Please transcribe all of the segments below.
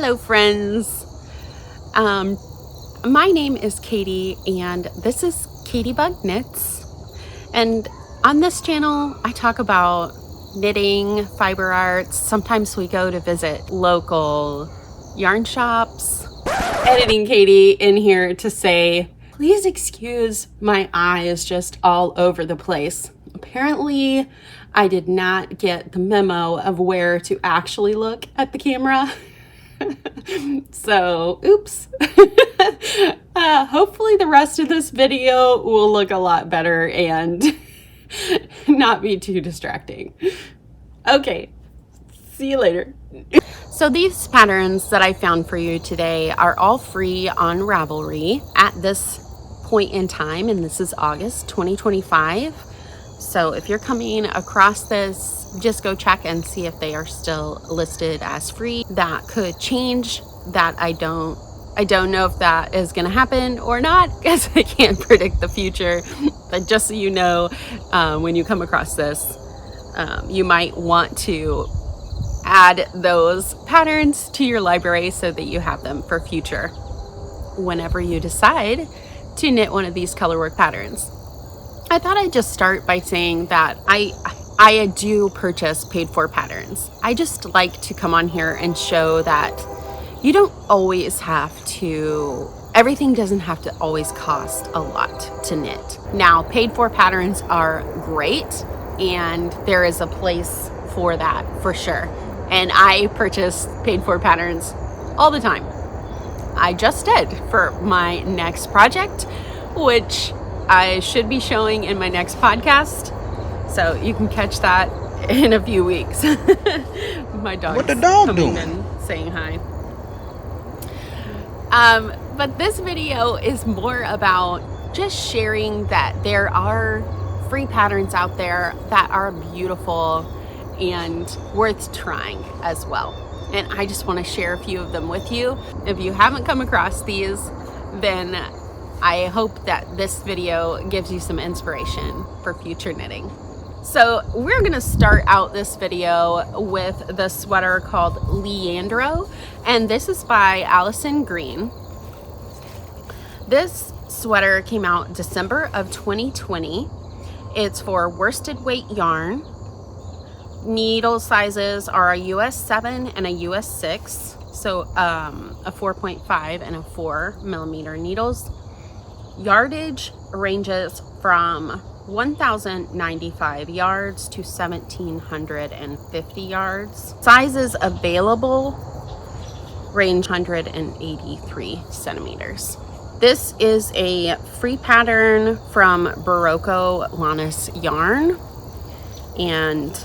Hello friends, my name is Katie and this is KatieBugKnits, and on this channel I talk about knitting, fiber arts. Sometimes we go to visit local yarn shops. Editing Katie in here to say, please excuse my eyes just all over the place. Apparently I did not get the memo of where to actually look at the camera. So, oops. Hopefully the rest of this video will look a lot better and not be too distracting. Okay, see you later. So these patterns that I found for you today are all free on Ravelry at this point in time, and this is August 2025. So if you're coming across this, just go check and see if they are still listed as free. That could change. That I don't know if that is going to happen or not, because I can't predict the future. But just so you know, when you come across this, you might want to add those patterns to your library so that you have them for future whenever you decide to knit one of these colorwork patterns. I thought I'd just start by saying that I do purchase paid for patterns. I just like to come on here and show that you don't always have to, everything doesn't have to always cost a lot to knit. Now, paid for patterns are great, and there is a place for that for sure. And I purchase paid for patterns all the time. I just did for my next project, which I should be showing in my next podcast, so you can catch that in a few weeks. My dog's what the dog coming doing? in saying hi. But this video is more about just sharing that there are free patterns out there that are beautiful and worth trying as well. And I just want to share a few of them with you. If you haven't come across these, then I hope that this video gives you some inspiration for future knitting. So we're gonna start out this video with the sweater called Leandro, and this is by Allison Green. This sweater came out December of 2020. It's for worsted weight yarn. Needle sizes are a US 7 and a US 6, so a 4.5 and a 4 millimeter needles. Yardage ranges from 1,095 yards to 1,750 yards. Sizes available range 183 centimeters. This is a free pattern from Barocco Lannis Yarn, and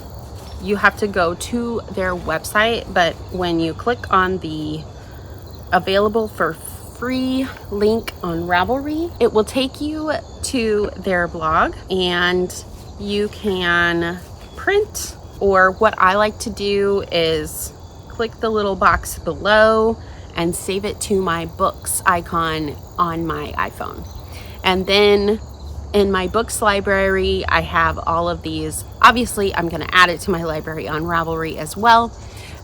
you have to go to their website, but when you click on the available for free link on Ravelry, it will take you to their blog, and you can print, or what I like to do is click the little box below and save it to my books icon on my iPhone. And then in my books library, I have all of these. Obviously, I'm going to add it to my library on Ravelry as well.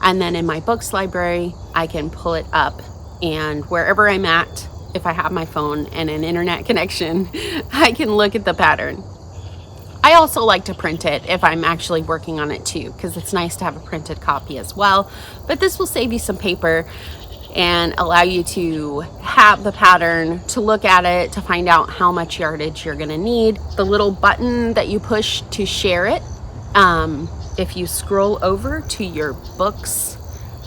And then in my books library, I can pull it up, and wherever I'm at, if I have my phone and an internet connection, I can look at the pattern. I also like to print it if I'm actually working on it too, because it's nice to have a printed copy as well. But this will save you some paper and allow you to have the pattern, to look at it, to find out how much yardage you're gonna need. The little button that you push to share it, if you scroll over to your books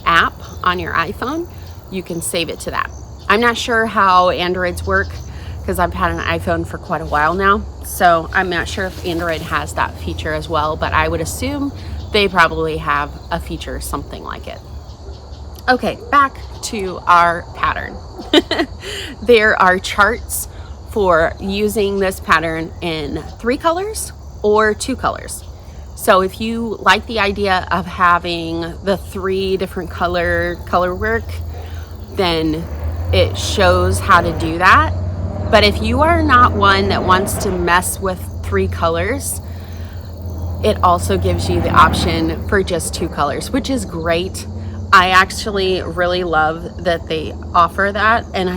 app on your iPhone, you can save it to that. I'm not sure how Androids work, because I've had an iPhone for quite a while now, so I'm not sure if Android has that feature as well, but I would assume they probably have a feature something like it. Okay, back to our pattern. There are charts for using this pattern in 3 colors or 2 colors. So if you like the idea of having the 3 different color work, then it shows how to do that. But if you are not one that wants to mess with 3 colors, it also gives you the option for just 2 colors, which is great. I actually really love that they offer that, and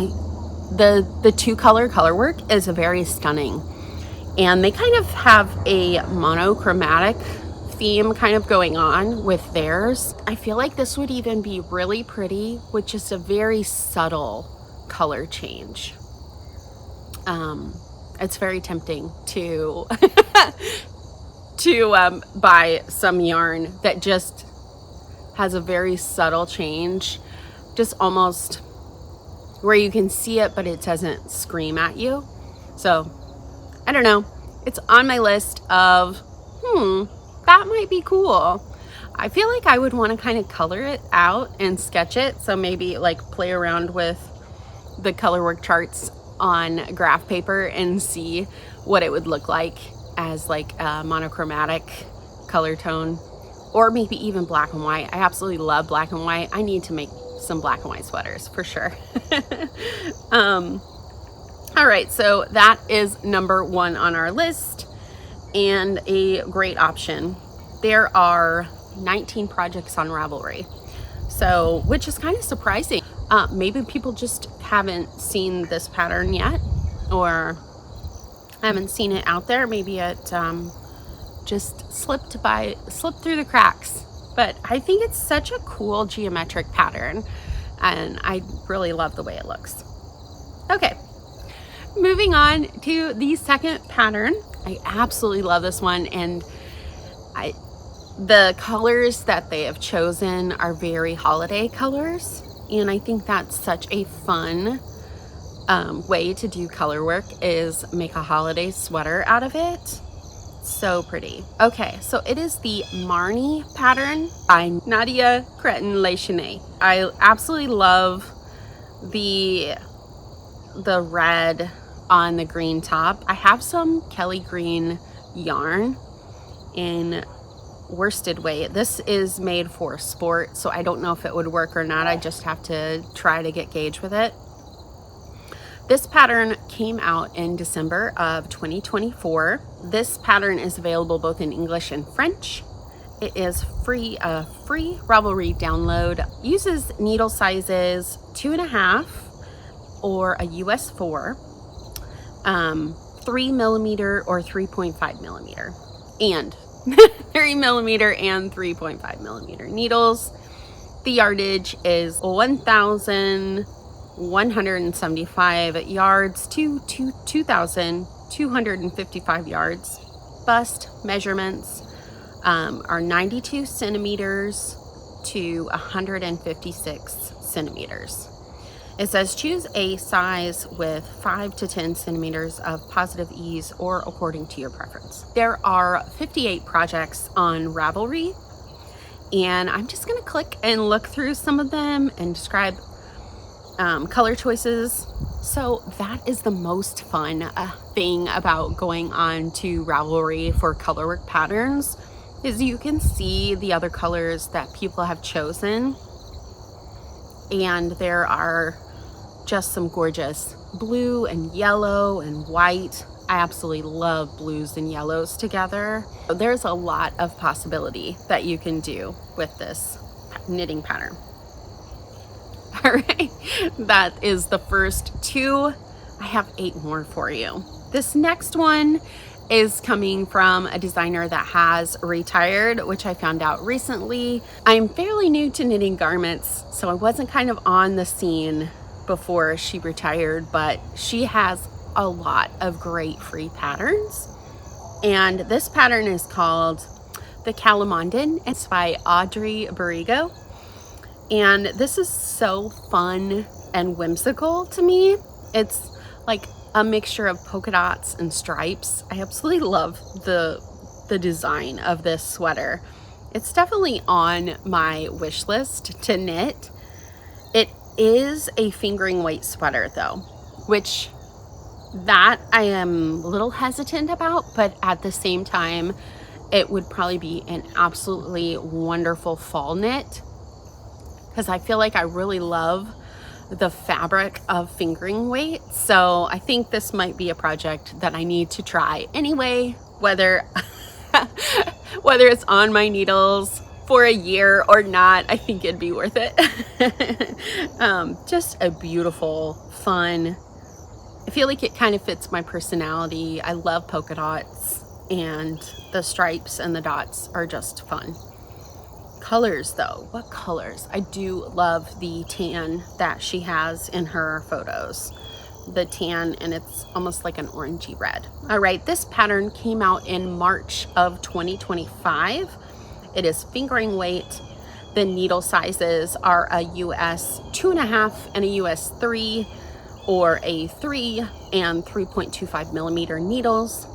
the two color Colorwork is very stunning, and they kind of have a monochromatic theme kind of going on with theirs. I feel like this would even be really pretty with just a very subtle color change. It's very tempting to to buy some yarn that just has a very subtle change, just almost where you can see it but it doesn't scream at you. So I don't know, it's on my list of that might be cool. I feel like I would want to kind of color it out and sketch it, so maybe like play around with the Colorwork charts on graph paper and see what it would look like as like a monochromatic color tone, or maybe even black and white. I absolutely love black and white. I need to make some black and white sweaters for sure. All right, so that is number 1 on our list, and a great option. There are 19 projects on Ravelry, so which is kind of surprising. Maybe people just haven't seen this pattern yet, or haven't seen it out there. Maybe it just slipped through the cracks. But I think it's such a cool geometric pattern, and I really love the way it looks. Okay, moving on to the second pattern. I absolutely love this one, and the colors that they have chosen are very holiday colors, and I think that's such a fun way to do color work, is make a holiday sweater out of it. So pretty. Okay, so it is the Marnie pattern by Nadia Cretin-Lechene. I absolutely love the red on the green top. I have some Kelly green yarn in worsted weight. This is made for sport, so I don't know if it would work or not. I just have to try to get gauge with it. This pattern came out in December of 2024. This pattern is available both in English and French. It is free Ravelry download. Uses needle sizes 2.5 or a US 4, 3mm or 3.5mm, and 3mm and 3.5mm needles. The yardage is 1,175 yards to 2,255 yards. Bust measurements are 92 centimeters to 156 centimeters. It says choose a size with 5 to 10 centimeters of positive ease or according to your preference. There are 58 projects on Ravelry, and I'm just going to click and look through some of them and describe color choices. So that is the most fun thing about going on to Ravelry for colorwork patterns, is you can see the other colors that people have chosen, and there are just some gorgeous blue and yellow and white. I absolutely love blues and yellows together. There's a lot of possibility that you can do with this knitting pattern. All right, that is the first 2. I have 8 more for you. This next one is coming from a designer that has retired, which I found out recently. I'm fairly new to knitting garments, so I wasn't kind of on the scene before she retired, but she has a lot of great free patterns. And this pattern is called the Calamondin. It's by Audrey Barrigo. And this is so fun and whimsical to me. It's like a mixture of polka dots and stripes. I absolutely love the design of this sweater. It's definitely on my wish list to knit. It is a fingering weight sweater though, which that I am a little hesitant about, but at the same time, it would probably be an absolutely wonderful fall knit, because I feel like I really love the fabric of fingering weight. So I think this might be a project that I need to try anyway, whether it's on my needles for a year or not, I think it'd be worth it. Just a beautiful, fun, I feel like it kind of fits my personality. I love polka dots, and the stripes and the dots are just fun. Colors though, what colors? I do love the tan that she has in her photos. The tan, and it's almost like an orangey red. All right, this pattern came out in March of 2025. It is fingering weight. The needle sizes are a US 2.5 and a US 3, or a 3 and 3.25 millimeter needles.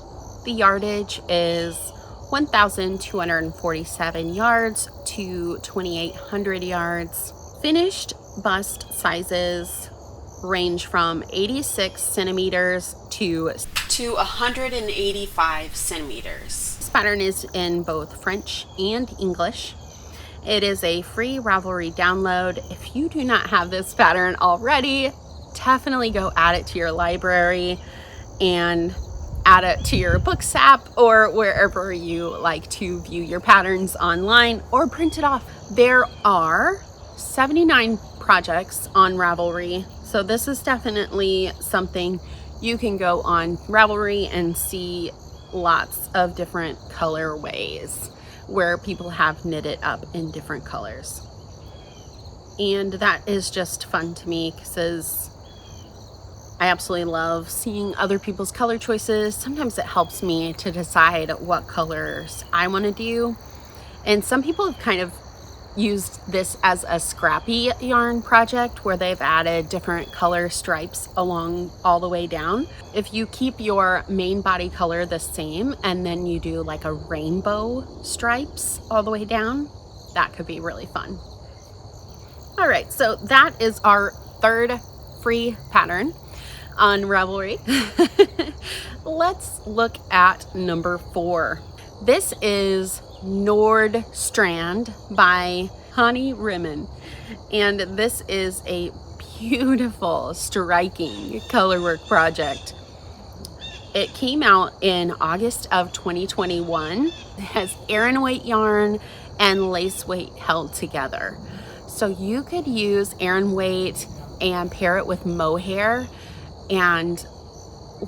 The yardage is 1,247 yards to 2,800 yards. Finished bust sizes range from 86 centimeters to 185 centimeters. This pattern is in both French and English. It is a free Ravelry download. If you do not have this pattern already, definitely go add it to your library and add it to your books app or wherever you like to view your patterns online, or print it off. There are 79 projects on Ravelry, so this is definitely something you can go on Ravelry and see lots of different colorways where people have knit it up in different colors. And that is just fun to me because I absolutely love seeing other people's color choices. Sometimes it helps me to decide what colors I want to do. And some people have kind of used this as a scrappy yarn project where they've added different color stripes along all the way down. If you keep your main body color the same and then you do like a rainbow stripes all the way down, that could be really fun. All right, so that is our third free pattern on Ravelry. Let's look at number 4. This is Nordstrand by Honey Rimmon, and this is a beautiful, striking colorwork project. It came out in August of 2021. It has Aran weight yarn and lace weight held together. So you could use Aran weight and pair it with mohair, and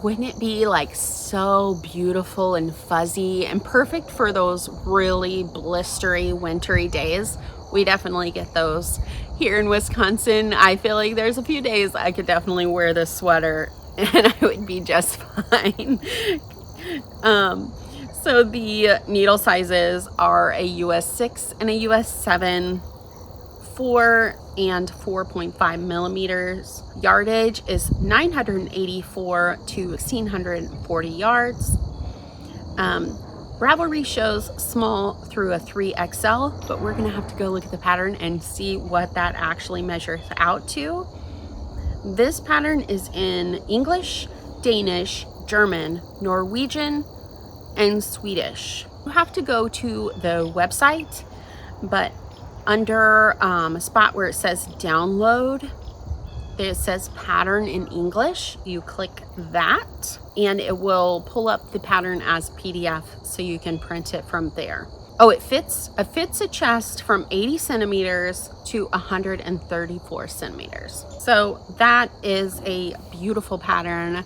wouldn't it be like so beautiful and fuzzy and perfect for those really blistery, wintry days? We definitely get those here in Wisconsin. I feel like there's a few days I could definitely wear this sweater and I would be just fine. So the needle sizes are a US 6 and a US 7, 4 and 4.5 millimeters. Yardage is 984 to 1,640 yards. Ravelry shows small through a 3XL, but we're gonna have to go look at the pattern and see what that actually measures out to. This pattern is in English, Danish, German, Norwegian, and Swedish. You have to go to the website, but under a spot where it says download, it says pattern in English. You click that and it will pull up the pattern as PDF so you can print it from there. Oh, it fits a chest from 80 centimeters to 134 centimeters. So that is a beautiful pattern,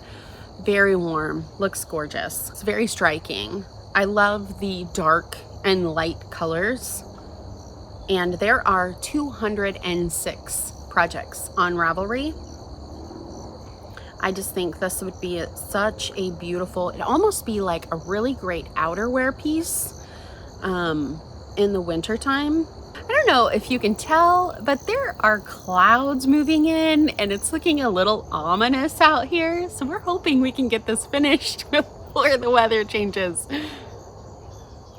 very warm, looks gorgeous. It's very striking. I love the dark and light colors. And there are 206 projects on Ravelry. I just think this would be such a beautiful, it'd almost be like a really great outerwear piece in the winter time. I don't know if you can tell, but there are clouds moving in and it's looking a little ominous out here. So we're hoping we can get this finished before the weather changes.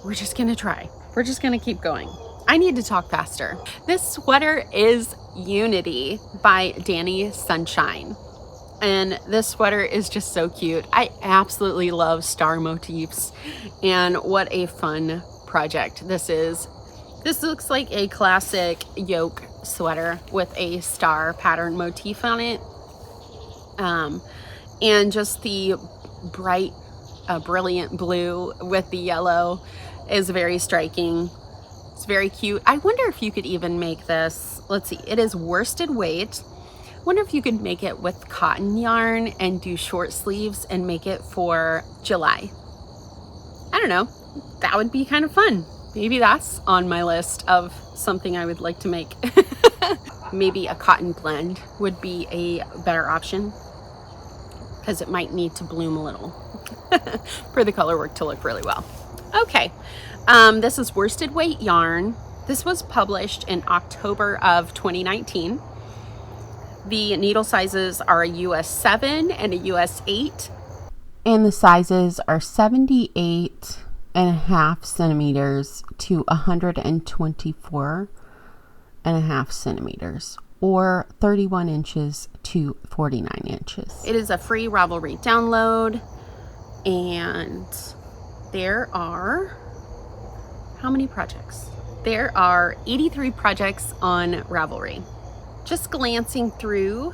We're just gonna try. We're just gonna keep going. I need to talk faster. This sweater is Unity by Danny Sunshine. And this sweater is just so cute. I absolutely love star motifs, and what a fun project this is. This looks like a classic yoke sweater with a star pattern motif on it. And just the bright, brilliant blue with the yellow is very striking. It's very cute. I wonder if you could even make this, let's see, it is worsted weight. I wonder if you could make it with cotton yarn and do short sleeves and make it for July. I don't know, that would be kind of fun. Maybe that's on my list of something I would like to make. Maybe a cotton blend would be a better option because it might need to bloom a little for the color work to look really well. Okay, this is worsted weight yarn. This was published in October of 2019. The needle sizes are a US 7 and a US 8. And the sizes are 78.5 centimeters to 124.5 centimeters, or 31 inches to 49 inches. It is a free Ravelry download, and there are, how many projects? There are 83 projects on Ravelry. Just glancing through,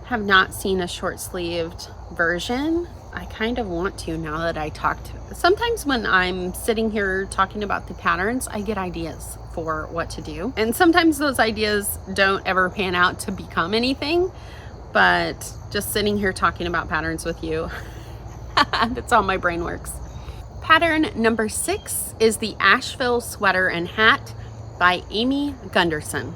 have not seen a short-sleeved version. I kind of want to now that I talked. Sometimes when I'm sitting here talking about the patterns, I get ideas for what to do. And sometimes those ideas don't ever pan out to become anything, but just sitting here talking about patterns with you, that's how my brain works. Pattern number 6 is the Asheville Sweater and Hat by Amy Gunderson.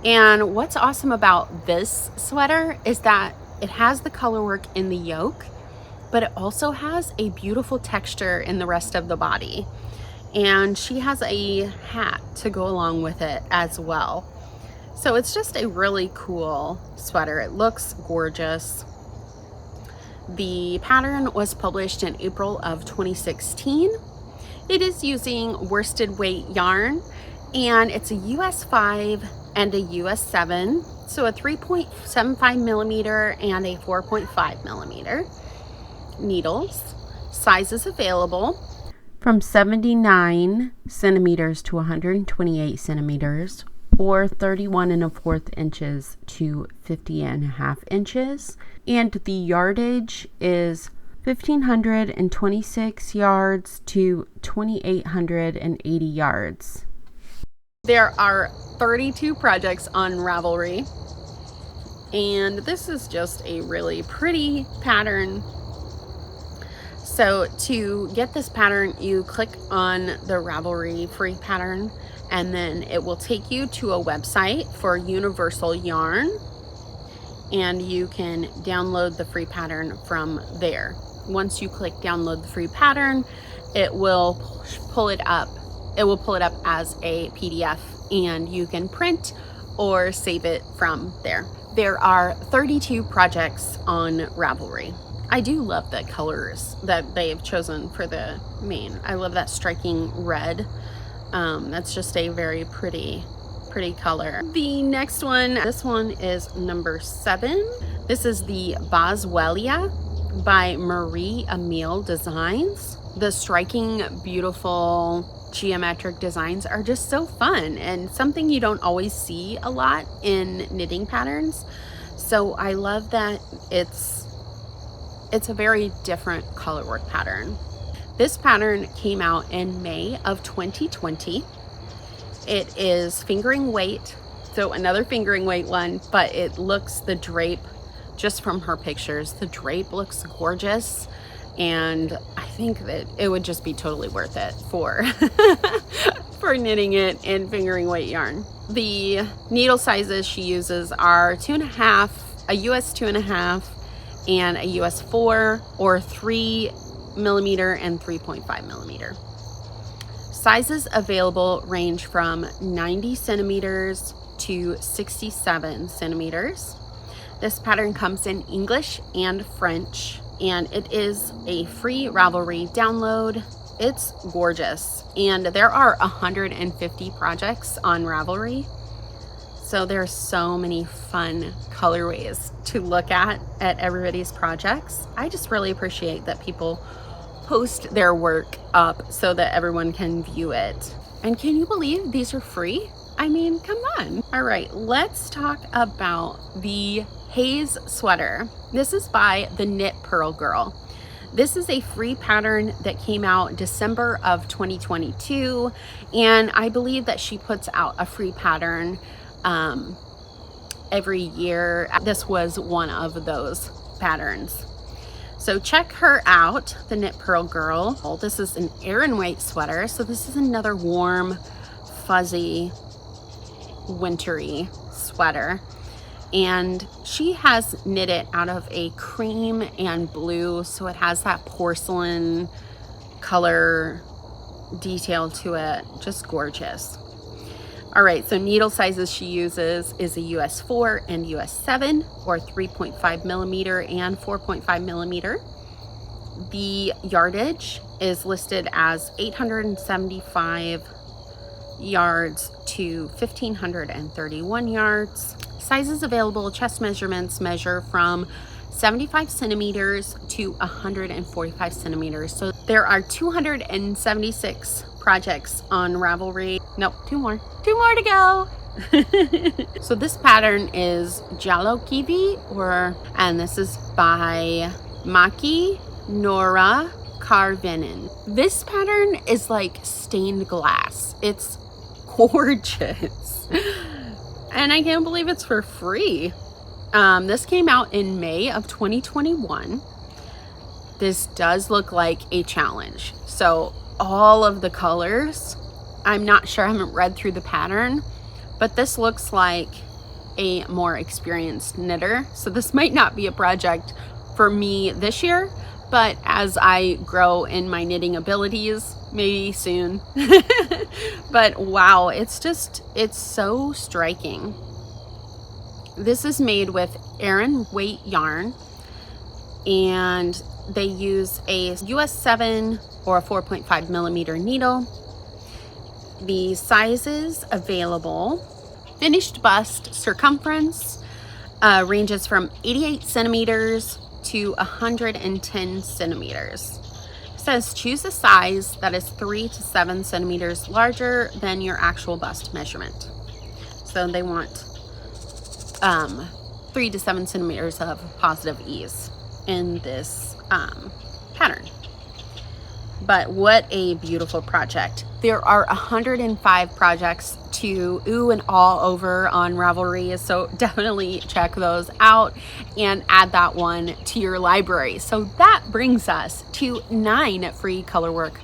And what's awesome about this sweater is that it has the color work in the yoke, but it also has a beautiful texture in the rest of the body. And she has a hat to go along with it as well. So it's just a really cool sweater. It looks gorgeous. The pattern was published in April of 2016. It is using worsted weight yarn, and it's a US 5 and a US 7, so a 3.75 millimeter and a 4.5 millimeter needles. Sizes available from 79 centimeters to 128 centimeters, or 31.25 inches to 50.5 inches, and the yardage is 1,526 yards to 2,880 yards. There are 32 projects on Ravelry, and this is just a really pretty pattern. So to get this pattern, you click on the Ravelry free pattern, and then it will take you to a website for Universal Yarn, and you can download the free pattern from there. Once you click download the free pattern, it will pull it up. It will pull it up as a PDF, and you can print or save it from there. There are 32 projects on Ravelry. I do love the colors that they've chosen for the main. I love that striking red. That's just a very pretty color. The next one, this one is number 7. This is the Boswellia by Marie Emile Designs. The striking, beautiful geometric designs are just so fun and something you don't always see a lot in knitting patterns. So I love that it's a very different color work pattern. This pattern came out in May of 2020. It is fingering weight, so another fingering weight one, but it looks, the drape, just from her pictures, the drape looks gorgeous. And I think that it would just be totally worth it for for knitting it in fingering weight yarn. The needle sizes she uses are 2.5, a US 2.5, and a US 4, or 3 millimeter and 3.5 millimeter. Sizes available range from 90 centimeters to 67 centimeters. This pattern comes in English and French, and it is a free Ravelry download. It's gorgeous, and there are 150 projects on Ravelry, so there's so many fun colorways to look at everybody's projects. I just really appreciate that people post their work up so that everyone can view it. And can you believe these are free? I mean, come on. All right, let's talk about the Haze Sweater. This is by the Knit Pearl Girl. This is a free pattern that came out December of 2022, and I believe that she puts out a free pattern every year. This was one of those patterns. So check her out, the Knit Pearl Girl. Oh, this is an Aran weight sweater. So this is another warm, fuzzy, wintry sweater. And she has knit it out of a cream and blue. So it has that porcelain color detail to it. Just gorgeous. All right, so needle sizes she uses is a US 4 and US 7, or 3.5 millimeter and 4.5 millimeter. The yardage is listed as 875 yards to 1,531 yards. Sizes available, chest measurements measure from 75 centimeters to 145 centimeters. So there are 276 projects on Ravelry. Nope, two more to go. So this pattern is Jalokivi, and this is by Maki Nora Karvinen. This pattern is like stained glass. It's gorgeous. And I can't believe it's for free. This came out in May of 2021. This does look like a challenge. So all of the colors, I'm not sure, I haven't read through the pattern, but this looks like a more experienced knitter. So this might not be a project for me this year, but as I grow in my knitting abilities, maybe soon. But wow, it's so striking. This is made with Aran weight yarn, and they use a US 7 or a 4.5 millimeter needle. The sizes available: finished bust circumference ranges from 88 centimeters to 110 centimeters. It says choose a size that is 3 to 7 centimeters larger than your actual bust measurement. So they want 3 to 7 centimeters of positive ease in this pattern. But what a beautiful project. There are 105 projects to ooh and all over on Ravelry, so definitely check those out and add that one to your library. So that brings us to 9 free Colorwork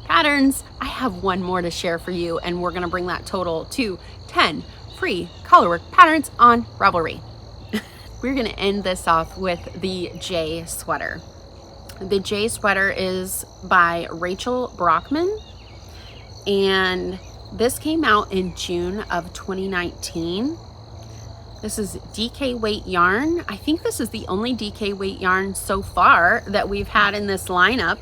patterns. I have one more to share for you, and we're gonna bring that total to 10 free Colorwork patterns on Ravelry. We're gonna end this off with the J sweater. The J sweater is by Rachel Brockman, and this came out in June of 2019. This is DK weight yarn. I think this is the only DK weight yarn so far that we've had in this lineup.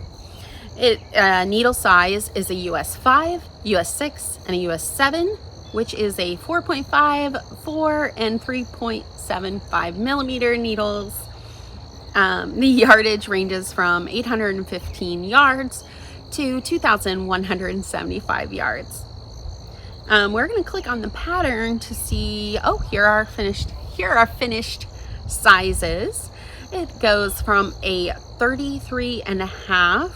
Needle size is a US 5, US 6, and a US 7, which is a 4.5, 4, and 3.75 millimeter needles. The yardage ranges from 815 yards to 2,175 yards. We're going to click on the pattern to see, oh, here are finished sizes. It goes from a 33.5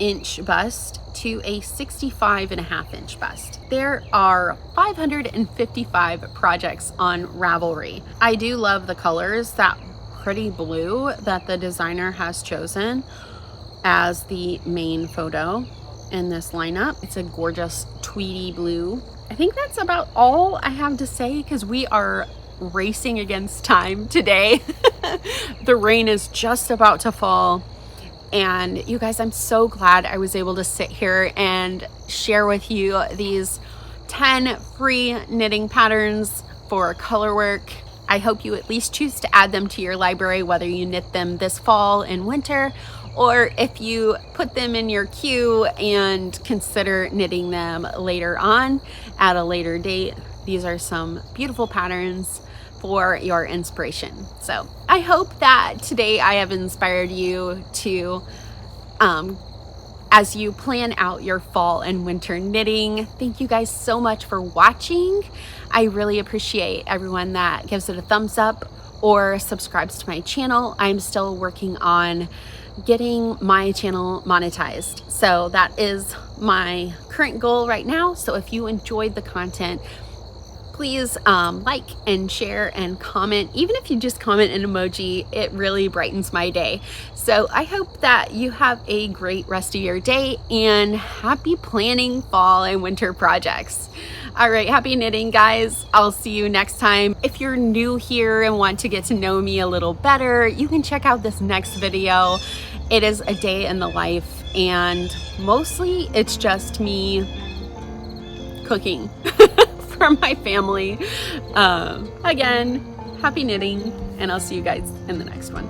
inch bust to a 65.5 inch bust. There are 555 projects on Ravelry. I do love the colors. That pretty blue that the designer has chosen as the main photo in this lineup. It's a gorgeous tweedy blue. I think that's about all I have to say, because we are racing against time today. The rain is just about to fall, and you guys, I'm so glad I was able to sit here and share with you these 10 free knitting patterns for Colorwork. I hope you at least choose to add them to your library, whether you knit them this fall and winter, or if you put them in your queue and consider knitting them later on at a later date. These are some beautiful patterns for your inspiration. So I hope that today I have inspired you to, as you plan out your fall and winter knitting. Thank you guys so much for watching. I really appreciate everyone that gives it a thumbs up or subscribes to my channel. I'm still working on getting my channel monetized. So that is my current goal right now. So if you enjoyed the content, please like and share and comment. Even if you just comment an emoji, it really brightens my day. So I hope that you have a great rest of your day and happy planning fall and winter projects. All right, happy knitting, guys. I'll see you next time. If you're new here and want to get to know me a little better, you can check out this next video. It is a day in the life, and mostly it's just me cooking for my family. Again, happy knitting, and I'll see you guys in the next one.